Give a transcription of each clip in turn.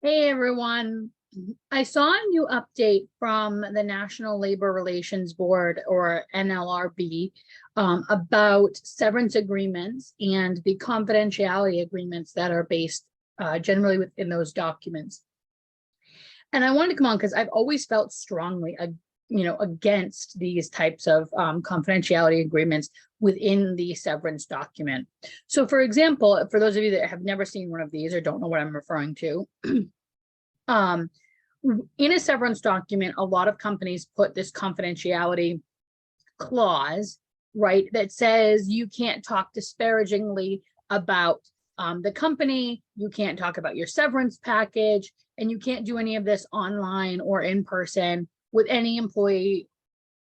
Hey everyone. I saw a new update from the National Labor Relations Board, or NLRB, about severance agreements and the confidentiality agreements that are based generally within those documents. And I wanted to come on because I've always felt strongly, against these types of confidentiality agreements within the severance document. So, for example, for those of you that have never seen one of these or don't know what I'm referring to, in a severance document, a lot of companies put this confidentiality clause, right, that says you can't talk disparagingly about the company, you can't talk about your severance package, and you can't do any of this online or in person with any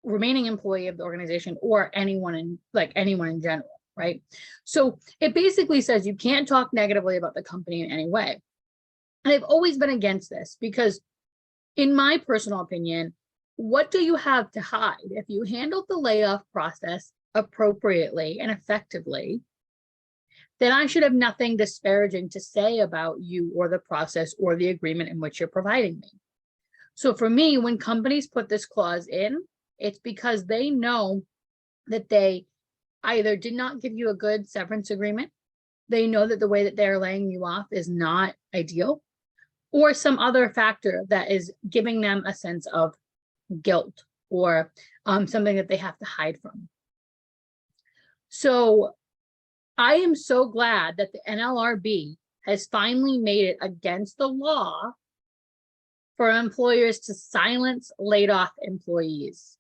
remaining employee of the organization or anyone in general, right? So it basically says you can't talk negatively about the company in any way. And I've always been against this because, in my personal opinion, what do you have to hide? If you handled the layoff process appropriately and effectively, then I should have nothing disparaging to say about you or the process or the agreement in which you're providing me. So for me, when companies put this clause in, it's because they know that they either did not give you a good severance agreement, they know that the way that they're laying you off is not ideal, or some other factor that is giving them a sense of guilt or something that they have to hide from. So I am so glad that the NLRB has finally made it against the law for employers to silence laid off employees.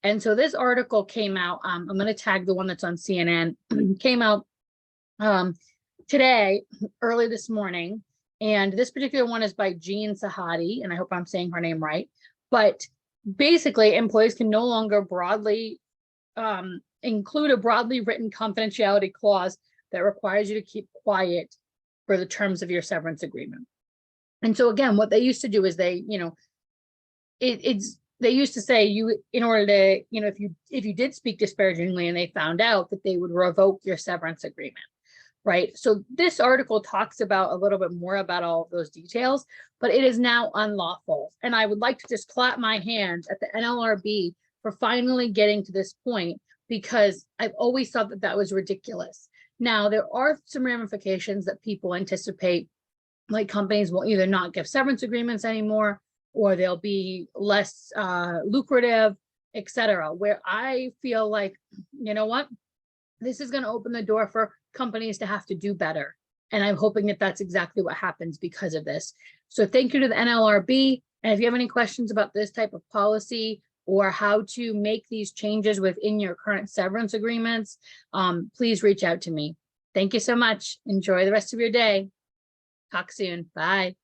And so this article came out, I'm going to tag the one that's on CNN, came out today, early this morning. And this particular one is by Jean Sahadi, and I hope I'm saying her name right. But basically, employees can no longer broadly include a broadly written confidentiality clause that requires you to keep quiet for the terms of your severance agreement. And so again, what they used to do is they used to say in order to, if you did speak disparagingly and they found out, that they would revoke your severance agreement. Right. So this article talks about a little bit more about all of those details, but it is now unlawful. And I would like to just clap my hands at the NLRB for finally getting to this point, because I've always thought that that was ridiculous. Now, there are some ramifications that people anticipate, like companies will either not give severance agreements anymore, or they'll be less lucrative, etc. Where I feel like, you know what, this is going to open the door for companies to have to do better. And I'm hoping that that's exactly what happens because of this. So thank you to the NLRB. And if you have any questions about this type of policy or how to make these changes within your current severance agreements, please reach out to me. Thank you so much. Enjoy the rest of your day. Talk soon. Bye.